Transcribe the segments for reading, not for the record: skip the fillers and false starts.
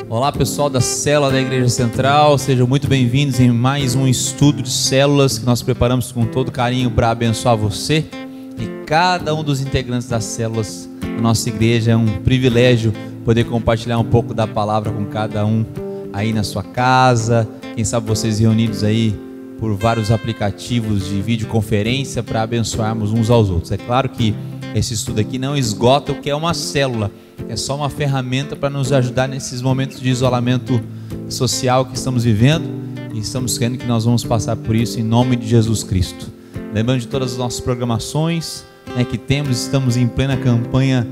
Olá pessoal da Célula da Igreja Central, sejam muito bem-vindos em mais um estudo de células que nós preparamos com todo carinho para abençoar você e cada um dos integrantes das células da nossa igreja. É um privilégio poder compartilhar um pouco da palavra com cada um aí na sua casa, quem sabe vocês reunidos aí por vários aplicativos de videoconferência para abençoarmos uns aos outros. É claro que esse estudo aqui não esgota o que é uma célula, é só uma ferramenta para nos ajudar nesses momentos de isolamento social que estamos vivendo, e estamos crendo que nós vamos passar por isso em nome de Jesus Cristo. Lembrando de todas as nossas programações, que temos, estamos em plena campanha,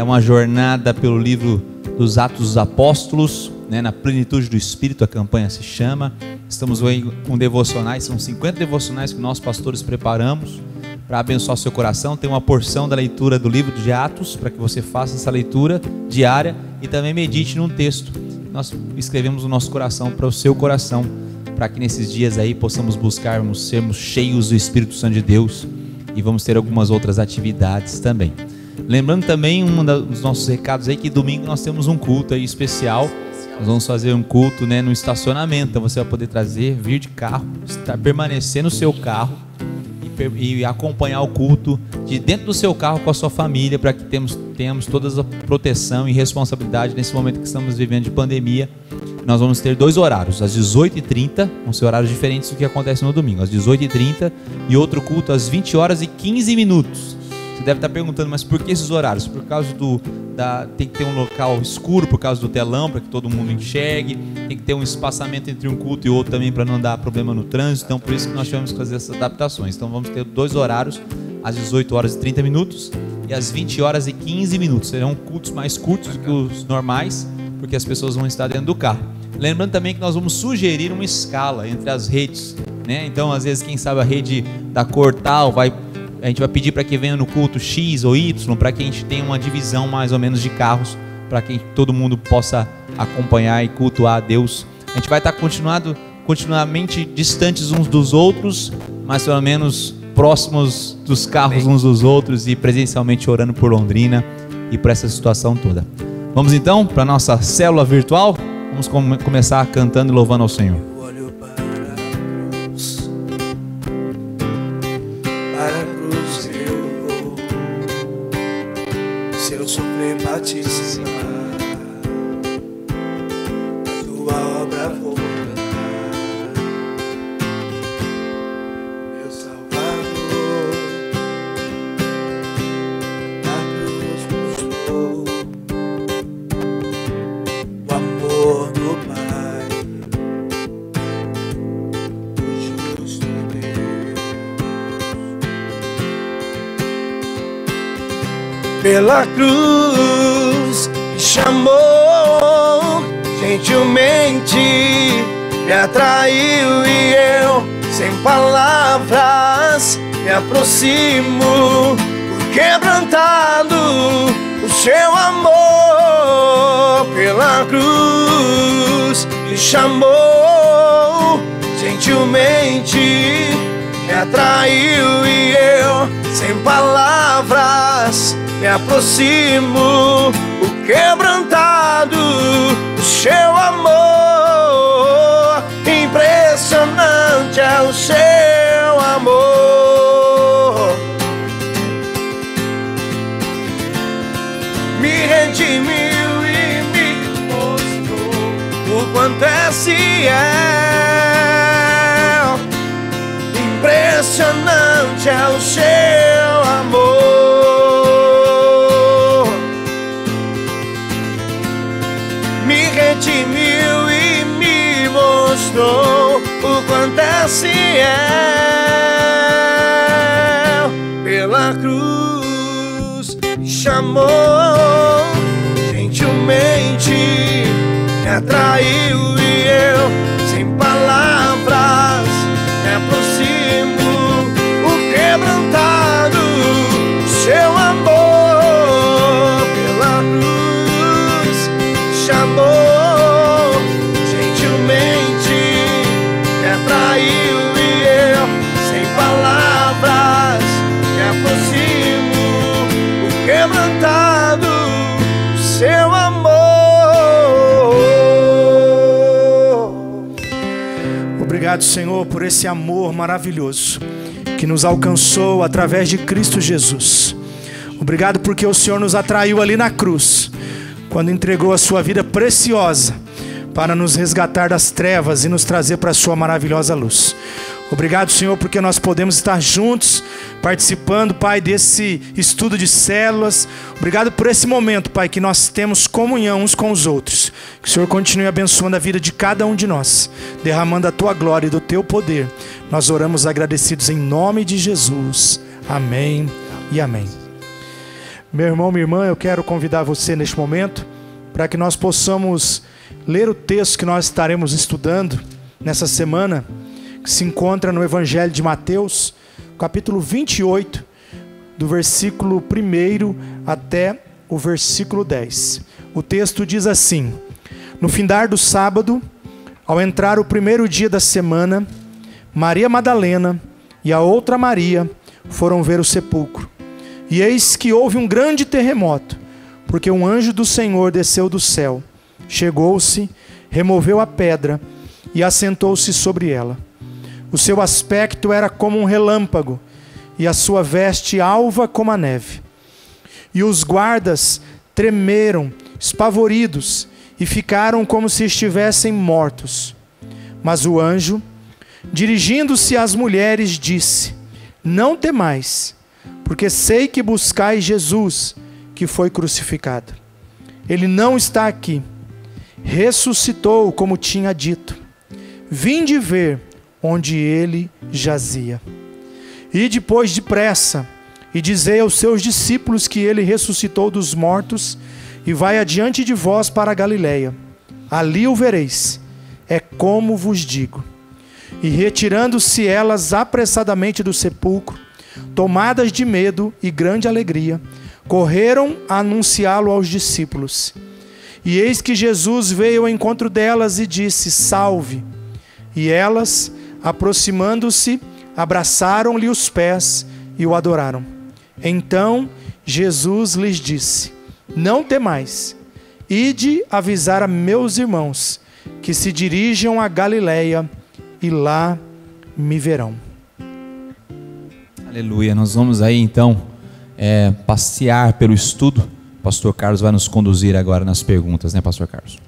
uma jornada pelo livro dos Atos dos Apóstolos, na plenitude do Espírito, a campanha se chama. Estamos aí com devocionais, são 50 devocionais que nós pastores preparamos para abençoar seu coração. Tem uma porção da leitura do livro de Atos, para que você faça essa leitura diária e também medite num texto. Nós escrevemos no nosso coração para o seu coração, para que nesses dias aí possamos buscarmos sermos cheios do Espírito Santo de Deus, e vamos ter algumas outras atividades também. Lembrando também um dos nossos recados aí, que domingo nós temos um culto aí especial. Nós vamos fazer um culto no estacionamento, então você vai poder vir de carro, permanecer no seu carro e acompanhar o culto de dentro do seu carro com a sua família, para que tenhamos toda a proteção e responsabilidade nesse momento que estamos vivendo de pandemia. Nós vamos ter 2 horários, às 18h30, vão ser horários diferentes do que acontece no domingo, às 18h30, e outro culto às 20h15. Você deve estar perguntando, mas por que esses horários? Por causa tem que ter um local escuro, por causa do telão, para que todo mundo enxergue. Tem que ter um espaçamento entre um culto e outro também, para não dar problema no trânsito. Então por isso que nós tivemos que fazer essas adaptações. Então vamos ter 2 horários, às 18h30 e às 20h15. Serão cultos mais curtos do que os normais, porque as pessoas vão estar dentro do carro. Lembrando também que nós vamos sugerir uma escala entre as redes, Então às vezes, quem sabe a rede da cor tal a gente vai pedir para que venha no culto X ou Y, para que a gente tenha uma divisão mais ou menos de carros, para que todo mundo possa acompanhar e cultuar a Deus. A gente vai estar continuamente distantes uns dos outros, mas pelo menos próximos dos carros uns dos outros, e presencialmente orando por Londrina e por essa situação toda. Vamos então para a nossa célula virtual. Vamos começar cantando e louvando ao Senhor. Pela cruz me chamou, gentilmente me atraiu, e eu, sem palavras, me aproximo, quebrantado o seu amor. Pela cruz me chamou, gentilmente me atraiu, e eu, sem palavras, me aproximo, o quebrantado, o seu amor. Impressionante é o seu amor. Me redimiu e me mostrou o quanto é fiel. Impressionante é o seu amor. Redimiu e me mostrou o quanto é fiel. Pela cruz me chamou, gentilmente me atraiu, e eu, sem palavras, me aproximo, o quebrantado, seu amor. Pela cruz me chamou, quebrantado, seu amor. Obrigado, Senhor, por esse amor maravilhoso que nos alcançou através de Cristo Jesus. Obrigado porque o Senhor nos atraiu ali na cruz, quando entregou a sua vida preciosa para nos resgatar das trevas e nos trazer para a sua maravilhosa luz. Obrigado, Senhor, porque nós podemos estar juntos, participando, Pai, desse estudo de células. Obrigado por esse momento, Pai, que nós temos comunhão uns com os outros. Que o Senhor continue abençoando a vida de cada um de nós, derramando a Tua glória e do Teu poder. Nós oramos agradecidos em nome de Jesus. Amém e amém. Meu irmão, minha irmã, eu quero convidar você neste momento para que nós possamos ler o texto que nós estaremos estudando nessa semana, que se encontra no Evangelho de Mateus, capítulo 28, do versículo 1 até o versículo 10. O texto diz assim: no findar do sábado, ao entrar o primeiro dia da semana, Maria Madalena e a outra Maria foram ver o sepulcro. E eis que houve um grande terremoto, porque um anjo do Senhor desceu do céu, chegou-se, removeu a pedra e assentou-se sobre ela. O seu aspecto era como um relâmpago, e a sua veste alva como a neve. E os guardas tremeram, espavoridos, e ficaram como se estivessem mortos. Mas o anjo, dirigindo-se às mulheres, disse: não temais, porque sei que buscais Jesus, que foi crucificado. Ele não está aqui, ressuscitou como tinha dito. Vinde ver onde ele jazia. E depois depressa, e dizei aos seus discípulos que ele ressuscitou dos mortos, e vai adiante de vós para a Galileia. Ali o vereis, é como vos digo. E retirando-se elas apressadamente do sepulcro, tomadas de medo e grande alegria, correram a anunciá-lo aos discípulos. E eis que Jesus veio ao encontro delas e disse: salve. E elas, aproximando-se, abraçaram-lhe os pés e o adoraram. Então Jesus lhes disse: não temais, ide avisar a meus irmãos que se dirijam a Galileia e lá me verão. Aleluia. Nós vamos aí então passear pelo estudo. O pastor Carlos vai nos conduzir agora nas perguntas, né, pastor Carlos?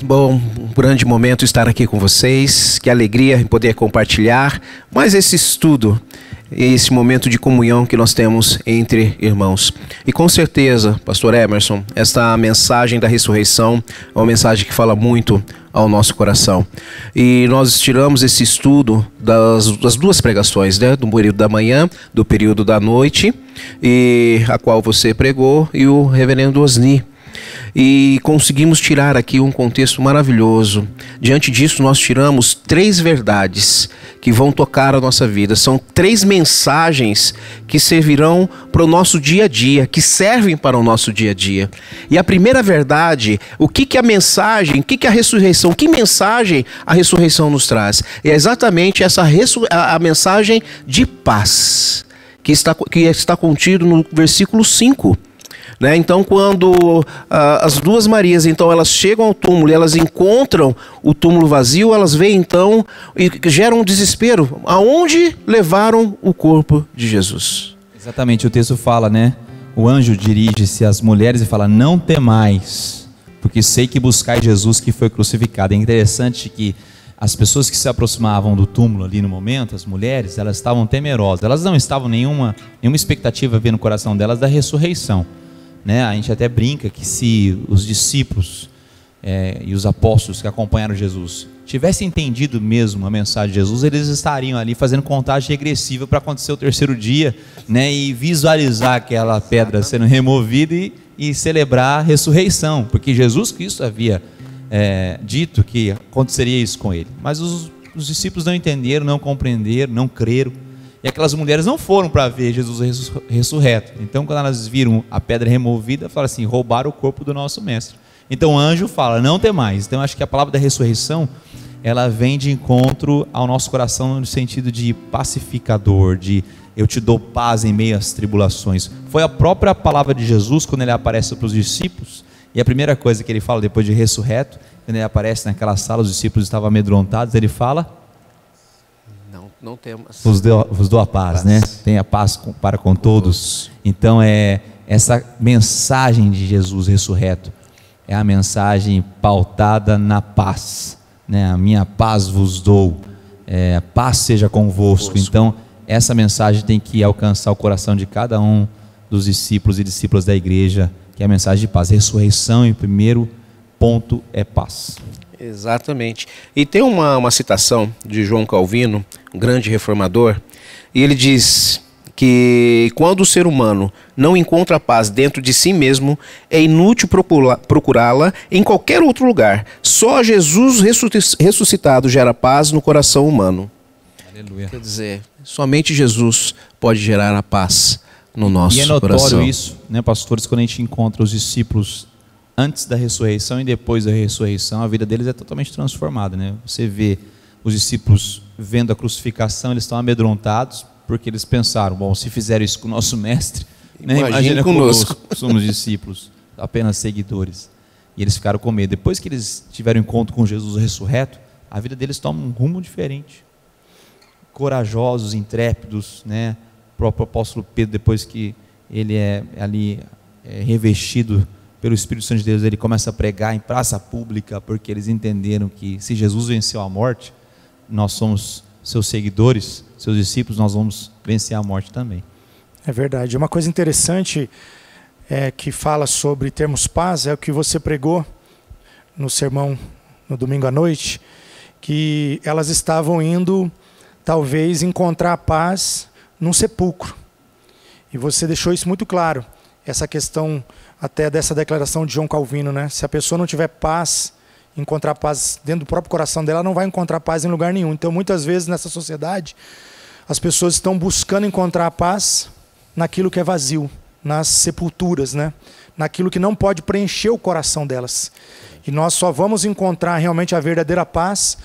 Bom, um grande momento estar aqui com vocês, que alegria em poder compartilhar mais esse estudo, esse momento de comunhão que nós temos entre irmãos. E com certeza, pastor Emerson, esta mensagem da ressurreição é uma mensagem que fala muito ao nosso coração. E nós tiramos esse estudo das duas pregações, né? Do período da manhã, do período da noite, e a qual você pregou, e o reverendo Osni. E conseguimos tirar aqui um contexto maravilhoso. Diante disso, nós tiramos 3 verdades que vão tocar a nossa vida. São 3 mensagens que servirão para o nosso dia a dia, que servem para o nosso dia a dia. E a primeira verdade, o que a mensagem, o que a ressurreição, que mensagem a ressurreição nos traz? É exatamente a mensagem de paz, que está contido no versículo 5. Né? Então, quando as duas Marias, então, elas chegam ao túmulo e elas encontram o túmulo vazio, elas veem então e geram um desespero. Aonde levaram o corpo de Jesus? Exatamente, o texto fala, né? O anjo dirige-se às mulheres e fala: não temais, porque sei que buscais Jesus que foi crucificado. É interessante que as pessoas que se aproximavam do túmulo ali no momento, as mulheres, elas estavam temerosas. Elas não estavam nenhuma expectativa a ver no coração delas da ressurreição. Né? A gente até brinca que se os discípulos e os apóstolos que acompanharam Jesus tivessem entendido mesmo a mensagem de Jesus, eles estariam ali fazendo contagem regressiva para acontecer o terceiro dia, né? E visualizar aquela pedra sendo removida e celebrar a ressurreição, porque Jesus Cristo havia dito que aconteceria isso com ele. Mas os discípulos não entenderam, não compreenderam, não creram. E aquelas mulheres não foram para ver Jesus ressurreto. Então, quando elas viram a pedra removida, falaram assim: roubaram o corpo do nosso mestre. Então o anjo fala: não temais. Então acho que a palavra da ressurreição, ela vem de encontro ao nosso coração no sentido de pacificador, de eu te dou paz em meio às tribulações. Foi a própria palavra de Jesus quando ele aparece para os discípulos E a primeira coisa que ele fala depois de ressurreto, quando ele aparece naquela sala, os discípulos estavam amedrontados, ele fala: não temos. Vos dou a paz, né? Tenha paz para com todos. Então essa mensagem de Jesus ressurreto é a mensagem pautada na paz, né? A minha paz vos dou, paz seja convosco. Então essa mensagem tem que alcançar o coração de cada um dos discípulos e discípulas da igreja, que é a mensagem de paz. Ressurreição, em primeiro ponto, é paz. Exatamente. E tem uma citação de João Calvino, um grande reformador, e ele diz que quando o ser humano não encontra paz dentro de si mesmo, é inútil procurá-la em qualquer outro lugar. Só Jesus ressuscitado gera paz no coração humano. Aleluia. Quer dizer, somente Jesus pode gerar a paz no nosso coração. E é notório coração. Isso, né, pastores, quando a gente encontra os discípulos antes da ressurreição e depois da ressurreição, a vida deles é totalmente transformada, né? Você vê os discípulos vendo a crucificação, eles estão amedrontados, porque eles pensaram: bom, se fizeram isso com o nosso mestre, né, imagina conosco. Somos discípulos, apenas seguidores. E eles ficaram com medo. Depois que eles tiveram encontro com Jesus ressurreto, a vida deles toma um rumo diferente. Corajosos, intrépidos, né? O próprio apóstolo Pedro, depois que ele é revestido pelo Espírito Santo de Deus, ele começa a pregar em praça pública, porque eles entenderam que se Jesus venceu a morte, nós somos seus seguidores, seus discípulos, nós vamos vencer a morte também. É verdade. Uma coisa interessante que fala sobre termos paz é o que você pregou no sermão no domingo à noite, que elas estavam indo talvez encontrar a paz num sepulcro. E você deixou isso muito claro, essa questão até dessa declaração de João Calvino, né? Se a pessoa não tiver paz, encontrar paz dentro do próprio coração dela, ela não vai encontrar paz em lugar nenhum. Então, muitas vezes nessa sociedade, as pessoas estão buscando encontrar a paz naquilo que é vazio, nas sepulturas, né? Naquilo que não pode preencher o coração delas. E nós só vamos encontrar realmente a verdadeira paz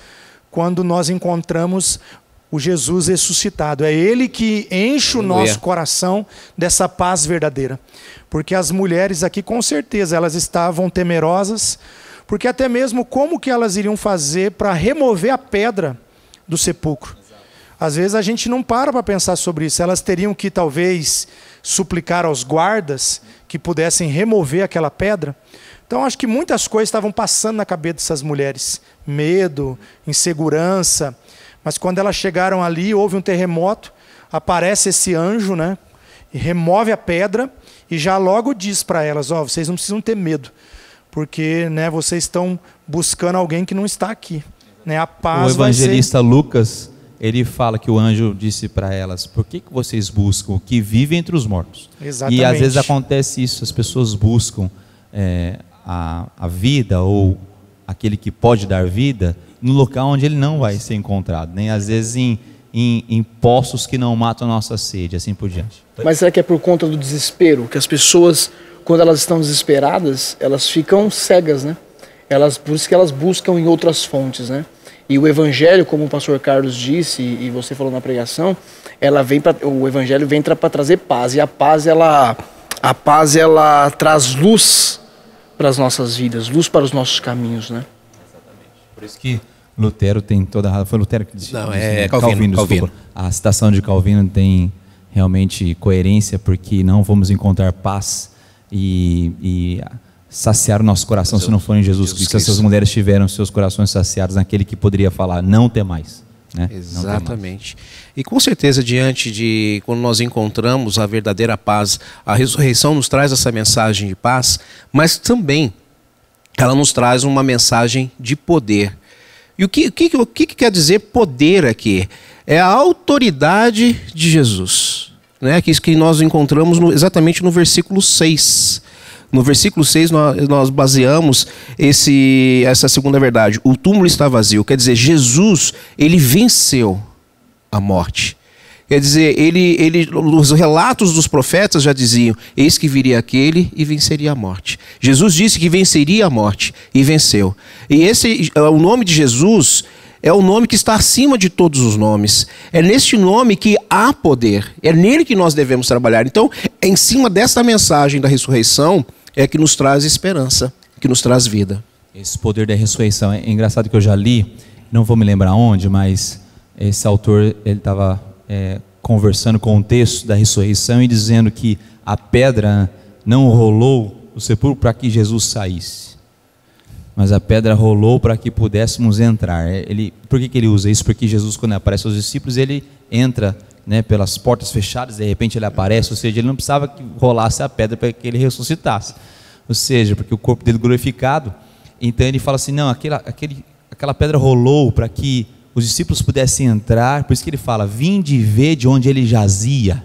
quando nós encontramos o Jesus ressuscitado. É Ele que enche o nosso coração dessa paz verdadeira. Porque as mulheres aqui, com certeza, elas estavam temerosas, porque até mesmo como que elas iriam fazer para remover a pedra do sepulcro. Às vezes a gente não para pensar sobre isso. Elas teriam que talvez suplicar aos guardas que pudessem remover aquela pedra. Então acho que muitas coisas estavam passando na cabeça dessas mulheres. Medo, insegurança. Mas quando elas chegaram ali, houve um terremoto, aparece esse anjo, né? E remove a pedra e já logo diz para elas: ó, vocês não precisam ter medo, porque, né, vocês estão buscando alguém que não está aqui, né? A paz. O evangelista Lucas, ele fala que o anjo disse para elas: por que vocês buscam o que vive entre os mortos? Exatamente. E às vezes acontece isso, as pessoas buscam a vida ou aquele que pode dar vida no local onde ele não vai ser encontrado, nem às vezes em poços que não matam a nossa sede, assim por diante. Mas será que é por conta do desespero? Que as pessoas, quando elas estão desesperadas, elas ficam cegas, né? Por isso que elas buscam em outras fontes, né? E o evangelho, como o pastor Carlos disse, e você falou na pregação, o evangelho vem para trazer paz. E a paz ela traz luz para as nossas vidas, luz para os nossos caminhos, né? Exatamente. Por isso que Lutero tem toda a razão. Foi Lutero que disse? Não, é Calvino. A citação de Calvino tem realmente coerência, porque não vamos encontrar paz e saciar o nosso coração se não for em Jesus Cristo. Essas mulheres tiveram seus corações saciados naquele que poderia falar: não tem mais. Né? Exatamente. E com certeza, diante de quando nós encontramos a verdadeira paz, a ressurreição nos traz essa mensagem de paz, mas também ela nos traz uma mensagem de poder. E o que quer dizer poder aqui? É a autoridade de Jesus, né? Que nós encontramos exatamente no versículo 6. No versículo 6 nós baseamos essa segunda verdade. O túmulo está vazio. Quer dizer, Jesus, ele venceu a morte. Quer dizer, os relatos dos profetas já diziam: eis que viria aquele e venceria a morte. Jesus disse que venceria a morte e venceu. E o nome de Jesus é o nome que está acima de todos os nomes. É neste nome que há poder. É nele que nós devemos trabalhar. Então, em cima desta mensagem da ressurreição, é que nos traz esperança. que nos traz vida. Esse poder da ressurreição. É engraçado que eu já li, não vou me lembrar onde, mas esse autor ele estava conversando com o texto da ressurreição e dizendo que a pedra não rolou o sepulcro para que Jesus saísse, mas a pedra rolou para que pudéssemos entrar. Por que ele usa isso? Porque Jesus, quando aparece aos discípulos, ele entra, né, pelas portas fechadas, de repente ele aparece, ou seja, ele não precisava que rolasse a pedra para que ele ressuscitasse, ou seja, porque o corpo dele glorificado. Então ele fala assim, não, aquela pedra rolou para que os discípulos pudessem entrar, por isso que ele fala, vinde e vê de onde ele jazia.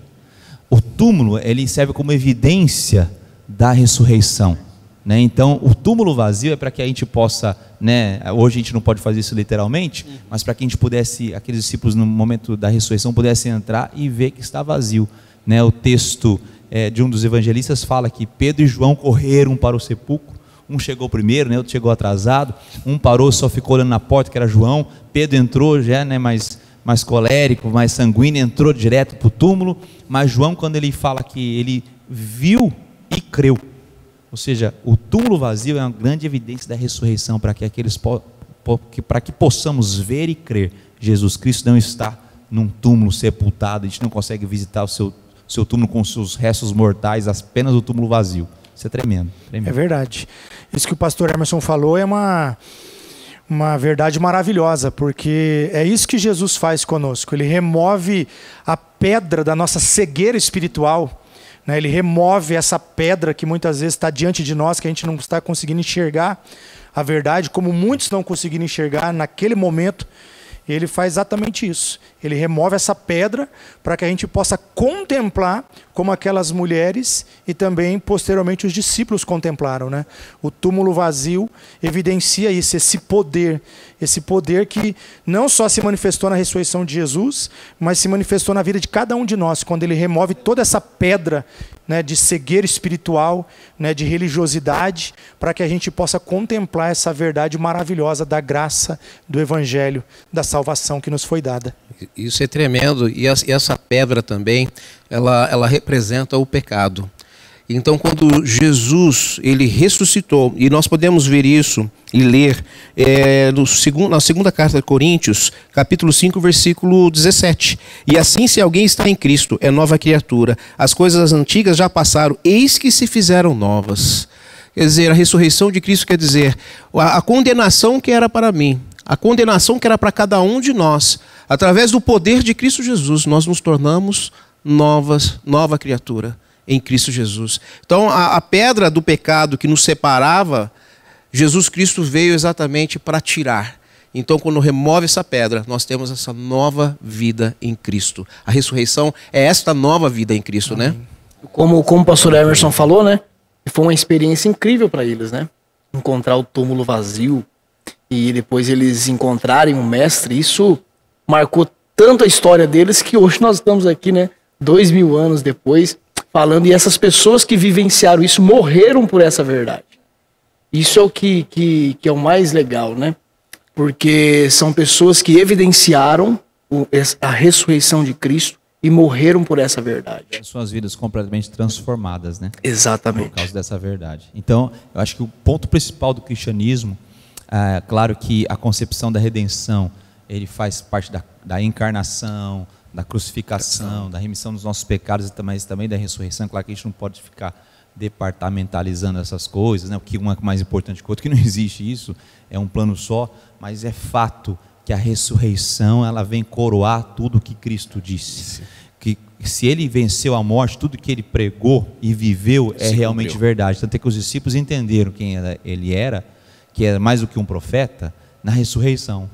O túmulo, ele serve como evidência da ressurreição, né? Então o túmulo vazio é para que a gente possa, né, hoje a gente não pode fazer isso literalmente, mas para que a gente pudesse, aqueles discípulos no momento da ressurreição pudessem entrar e ver que está vazio, né? O texto de um dos evangelistas fala que Pedro e João correram para o sepulcro. Um chegou primeiro, né, outro chegou atrasado, um parou, só ficou olhando na porta, que era João. Pedro entrou já, né, mais colérico, mais sanguíneo, entrou direto para o túmulo. Mas João, quando ele fala que ele viu e creu, ou seja, o túmulo vazio é uma grande evidência da ressurreição, para que possamos ver e crer. Jesus Cristo não está num túmulo sepultado, a gente não consegue visitar o seu túmulo com seus restos mortais, apenas o túmulo vazio. Isso é tremendo, tremendo. É verdade. Isso que o pastor Emerson falou é uma verdade maravilhosa, porque é isso que Jesus faz conosco. Ele remove a pedra da nossa cegueira espiritual, né? Ele remove essa pedra que muitas vezes está diante de nós, que a gente não está conseguindo enxergar a verdade, como muitos não conseguiram enxergar naquele momento. Ele faz exatamente isso. Ele remove essa pedra para que a gente possa contemplar como aquelas mulheres e também posteriormente os discípulos contemplaram, né? O túmulo vazio evidencia isso, esse poder que não só se manifestou na ressurreição de Jesus, mas se manifestou na vida de cada um de nós, quando ele remove toda essa pedra, né, de cegueira espiritual, né, de religiosidade, para que a gente possa contemplar essa verdade maravilhosa da graça do Evangelho, da salvação que nos foi dada. Isso é tremendo, e essa pedra também, ela representa o pecado. Então, quando Jesus ele ressuscitou, e nós podemos ver isso e ler na segunda carta de Coríntios, capítulo 5, versículo 17. E assim, se alguém está em Cristo, é nova criatura. As coisas antigas já passaram, eis que se fizeram novas. Quer dizer, a ressurreição de Cristo quer dizer, a condenação que era para mim, a condenação que era para cada um de nós, através do poder de Cristo Jesus, nós nos tornamos nova criatura em Cristo Jesus. Então, a pedra do pecado que nos separava, Jesus Cristo veio exatamente para tirar. Então, quando remove essa pedra, nós temos essa nova vida em Cristo. A ressurreição é esta nova vida em Cristo, amém, né? Como o pastor Emerson falou, né? Foi uma experiência incrível para eles, né? Encontrar o túmulo vazio e depois eles encontrarem um mestre. Isso marcou tanto a história deles que hoje nós estamos aqui, né? 2000 anos depois, falando, e essas pessoas que vivenciaram isso morreram por essa verdade. Isso é o que é o mais legal, né? Porque são pessoas que evidenciaram a ressurreição de Cristo e morreram por essa verdade. Suas vidas completamente transformadas, né? Exatamente. Por causa dessa verdade. Então, eu acho que o ponto principal do cristianismo, claro que a concepção da redenção, ele faz parte da encarnação, da crucificação, da remissão dos nossos pecados, mas também da ressurreição. Claro que a gente não pode ficar departamentalizando essas coisas, né? O que uma é mais importante que o outro, que não existe isso, é um plano só, mas é fato que a ressurreição, ela vem coroar tudo o que Cristo disse. Que se ele venceu a morte, tudo que ele pregou e viveu é realmente verdade. Tanto é que os discípulos entenderam quem ele era, que era mais do que um profeta, na ressurreição.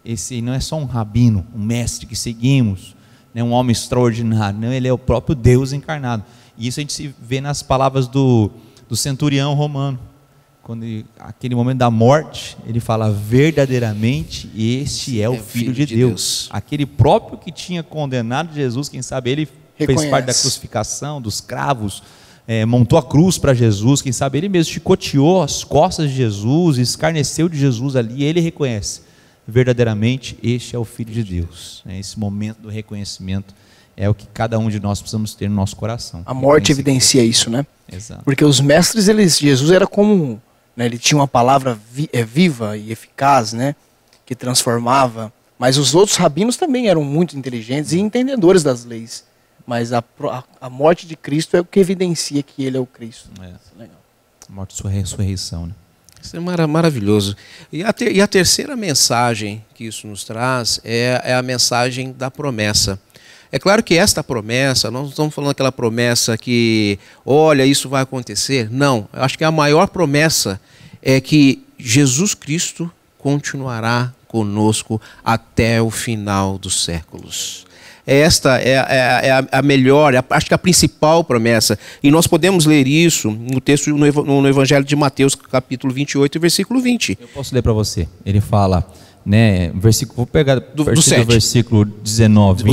Esse não é só um rabino, um mestre que seguimos, né, um homem extraordinário, não, ele é o próprio Deus encarnado. E isso a gente se vê nas palavras do centurião romano, quando aquele momento da morte, ele fala, verdadeiramente este é o Filho de Deus. Aquele próprio que tinha condenado Jesus, quem sabe ele fez parte da crucificação, dos cravos, montou a cruz para Jesus, quem sabe ele mesmo chicoteou as costas de Jesus, escarneceu de Jesus ali, e ele reconhece, verdadeiramente este é o Filho de Deus. Esse momento do reconhecimento é o que cada um de nós precisamos ter no nosso coração. A morte evidencia isso, né? Exato. Porque os mestres, Jesus era como né? Ele tinha uma palavra viva e eficaz, né? Que transformava. Mas os outros rabinos também eram muito inteligentes e entendedores das leis. Mas a morte de Cristo é o que evidencia que ele é o Cristo. Legal. Morte e ressurreição, né? Isso é maravilhoso. E a terceira mensagem que isso nos traz é a mensagem da promessa. É claro que esta promessa, nós não estamos falando aquela promessa que, olha, isso vai acontecer. Não, eu acho que a maior promessa é que Jesus Cristo continuará conosco até o final dos séculos. Esta é a melhor, acho que a principal promessa. E nós podemos ler isso no texto no Evangelho de Mateus, capítulo 28, versículo 20. Eu posso ler para você. Ele fala, né, vou pegar do versículo 19.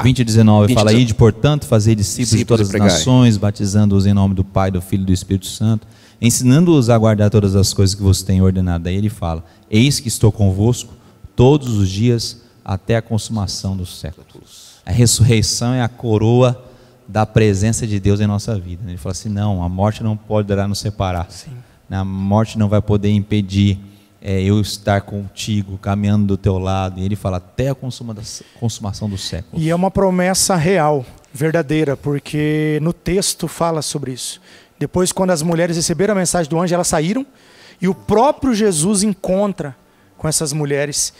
20 e 19, fala: Ide, portanto, fazer discípulos de todas as nações, batizando-os em nome do Pai, do Filho e do Espírito Santo, ensinando-os a guardar todas as coisas que vos tenho ordenado. Aí ele fala: eis que estou convosco todos os dias até a consumação dos séculos. A ressurreição é a coroa da presença de Deus em nossa vida. Ele fala assim: não, a morte não poderá nos separar. Sim. A morte não vai poder impedir eu estar contigo, caminhando do teu lado. E ele fala: até a consumação dos séculos. E é uma promessa real, verdadeira, porque no texto fala sobre isso. Depois, quando as mulheres receberam a mensagem do anjo, elas saíram e o próprio Jesus encontra com essas mulheres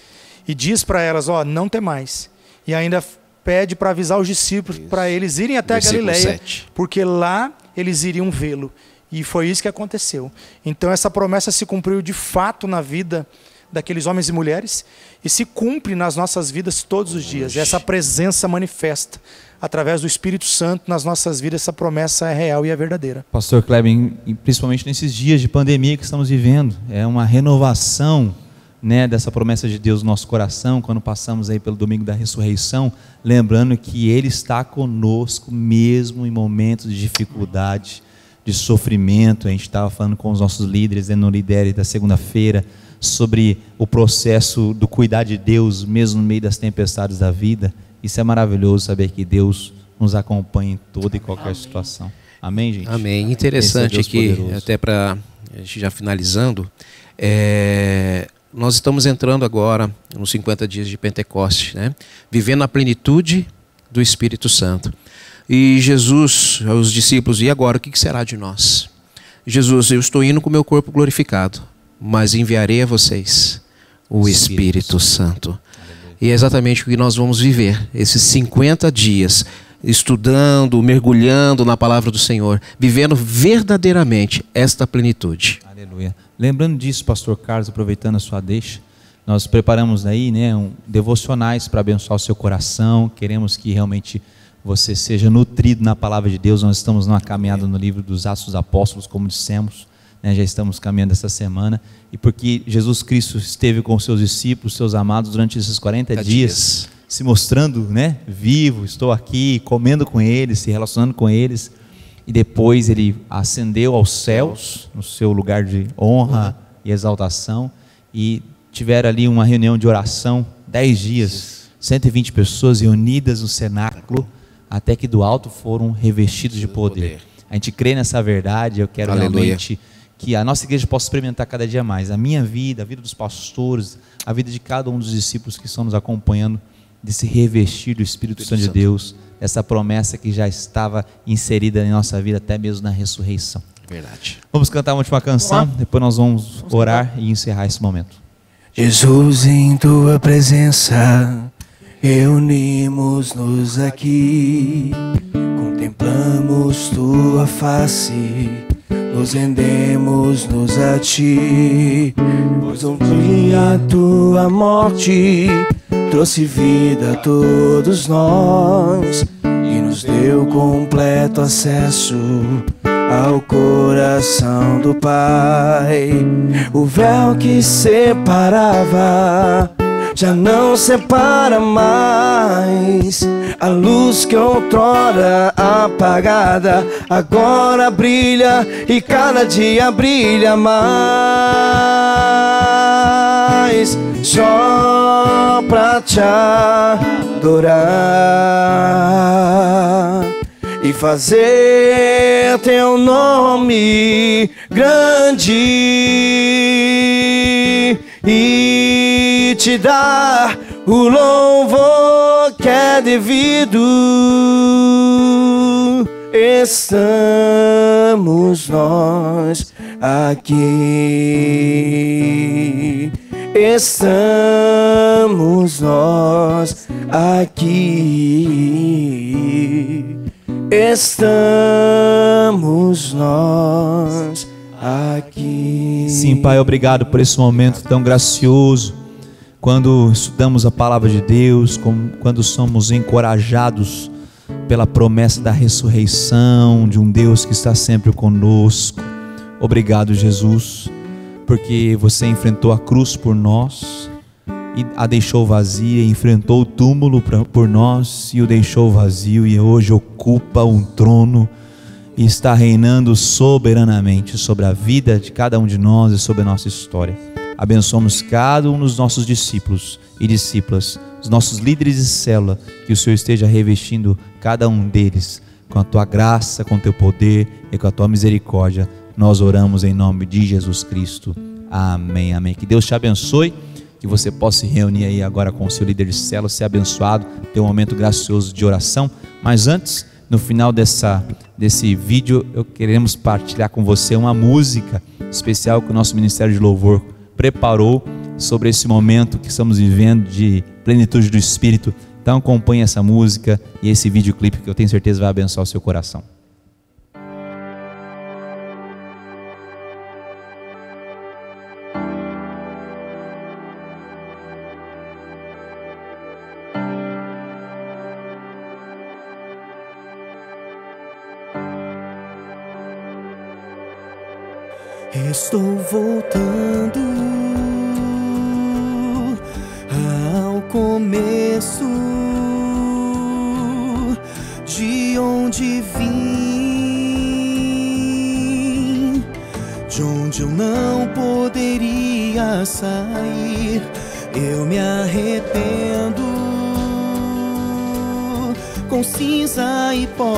e diz para elas: ó, não temais. E ainda pede para avisar os discípulos para eles irem até a Galileia, 7. Porque lá eles iriam vê-lo. E foi isso que aconteceu. Então essa promessa se cumpriu de fato na vida daqueles homens e mulheres e se cumpre nas nossas vidas todos os dias. Essa presença manifesta através do Espírito Santo nas nossas vidas. Essa promessa é real e é verdadeira. Pastor Kleber, principalmente nesses dias de pandemia que estamos vivendo, é uma renovação, né, dessa promessa de Deus no nosso coração, quando passamos aí pelo domingo da ressurreição, lembrando que Ele está conosco mesmo em momentos de dificuldade, de sofrimento. A gente estava falando com os nossos líderes no Lidere da segunda-feira sobre o processo do cuidar de Deus mesmo no meio das tempestades da vida. Isso é maravilhoso, saber que Deus nos acompanha em toda e qualquer situação. Amém, gente? Amém. Interessante aqui, até para a gente já finalizando, nós estamos entrando agora nos 50 dias de Pentecoste, né? Vivendo a plenitude do Espírito Santo. E Jesus, aos discípulos: e agora, o que será de nós? Jesus: eu estou indo com o meu corpo glorificado, mas enviarei a vocês o Espírito Santo. E é exatamente o que nós vamos viver, esses 50 dias, estudando, mergulhando na palavra do Senhor, vivendo verdadeiramente esta plenitude. Aleluia. Lembrando disso, pastor Carlos, aproveitando a sua deixa, nós preparamos aí, né, devocionais para abençoar o seu coração. Queremos que realmente você seja nutrido na palavra de Deus. Nós estamos numa caminhada no livro dos Atos dos Apóstolos, como dissemos, né, já estamos caminhando essa semana, e porque Jesus Cristo esteve com os seus discípulos, seus amados, durante esses 40 dias, se mostrando, né, vivo, estou aqui, comendo com eles, se relacionando com eles. E depois ele ascendeu aos céus, no seu lugar de honra e exaltação, e tiveram ali uma reunião de oração, 10 dias, 120 pessoas reunidas no cenáculo, até que do alto foram revestidos de poder. A gente crê nessa verdade. Eu quero realmente que a nossa igreja possa experimentar cada dia mais. A minha vida, a vida dos pastores, a vida de cada um dos discípulos que estão nos acompanhando, de se revestir do Espírito Santo de Deus, essa promessa que já estava inserida em nossa vida até mesmo na ressurreição. Verdade. Vamos cantar uma última canção, depois nós vamos orar e encerrar esse momento. Jesus, em tua presença reunimos-nos aqui, contemplamos tua face, nos rendemos-nos a ti, pois um dia a tua morte trouxe vida a todos nós e nos deu completo acesso ao coração do Pai. O véu que separava já não separa mais. A luz que outrora apagada agora brilha e cada dia brilha mais. Só pra te adorar e fazer teu nome grande e te dar o louvor que é devido. Estamos nós aqui, estamos nós aqui, estamos nós aqui. Sim, Pai, obrigado por esse momento tão gracioso, quando estudamos a palavra de Deus, quando somos encorajados pela promessa da ressurreição, de um Deus que está sempre conosco. Obrigado, Jesus, porque você enfrentou a cruz por nós e a deixou vazia, enfrentou o túmulo por nós e o deixou vazio, e hoje ocupa um trono e está reinando soberanamente sobre a vida de cada um de nós e sobre a nossa história. Abençoamos cada um dos nossos discípulos e discípulas, os nossos líderes de célula, que o Senhor esteja revestindo cada um deles com a tua graça, com o teu poder e com a tua misericórdia. Nós oramos em nome de Jesus Cristo. Amém, amém. Que Deus te abençoe, que você possa se reunir aí agora com o seu líder de célula, ser abençoado, ter um momento gracioso de oração. Mas antes, no final desse vídeo, queremos partilhar com você uma música especial que o nosso Ministério de Louvor preparou sobre esse momento que estamos vivendo de plenitude do Espírito. Então acompanhe essa música e esse videoclipe, que eu tenho certeza vai abençoar o seu coração. Estou voltando ao começo, de onde vim, de onde eu não poderia sair. Eu me arrependo com cinza e pó.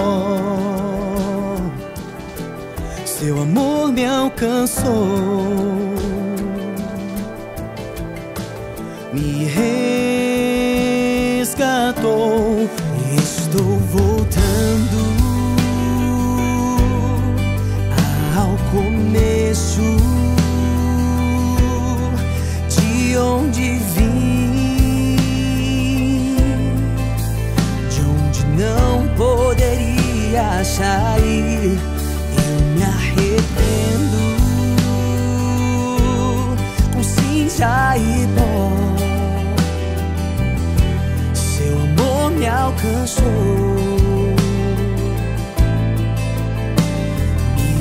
Seu amor me alcançou, me resgatou. Estou voltando ao começo, de onde vim, de onde não poderia sair. Me arrependo com cinza e pó. Seu amor me alcançou, me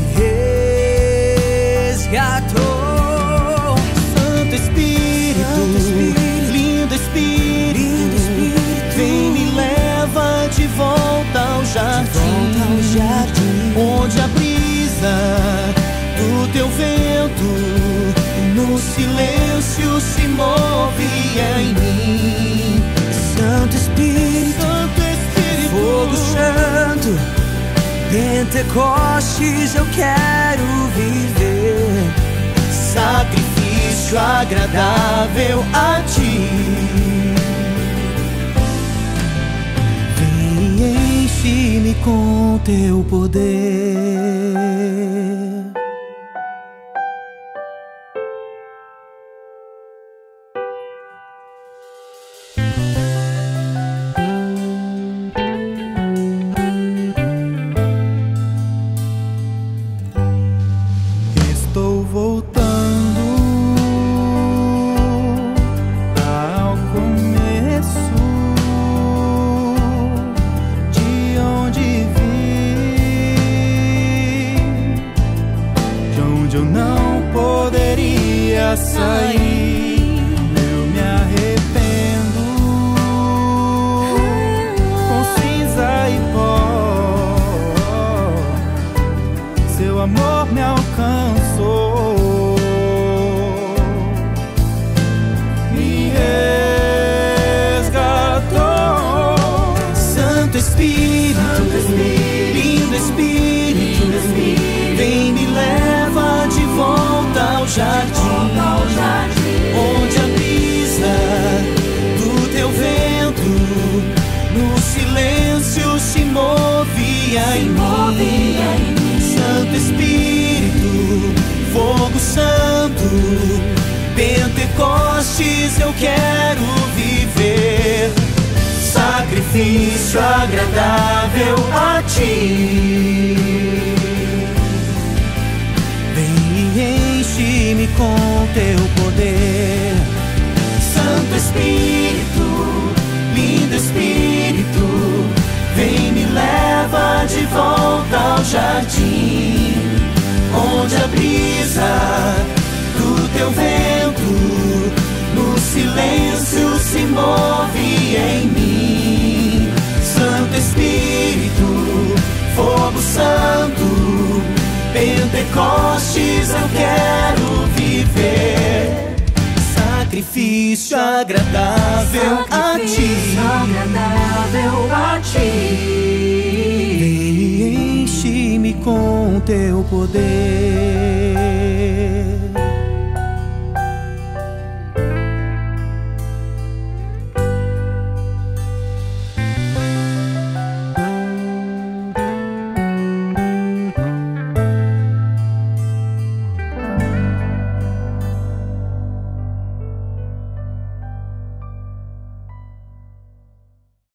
resgatou. Santo Espírito, lindo Espírito, vem me leva de volta ao jardim, onde a do teu vento no silêncio se move em mim. Santo Espírito, fogo santo, Pentecostes eu quero viver, sacrifício agradável a ti. Vem e enche-me com teu poder. Estou voltando ao começo, de onde vim, de onde eu não poderia sair. Eu me arrependo com cinza e pó. Seu amor me alcançou, me resgatou. Santo Espírito, em mim. Santo Espírito, fogo santo, Pentecostes eu quero viver. Sacrifício agradável a ti. Vem e enche-me com teu poder. Santo Espírito, lindo Espírito, vem me leva de volta ao jardim, onde a brisa do teu vento no silêncio se move em mim. Santo Espírito, fogo santo, Pentecostes eu quero viver. Sacrifício agradável a ti. Agradável a ti. Vem e enche-me com teu poder.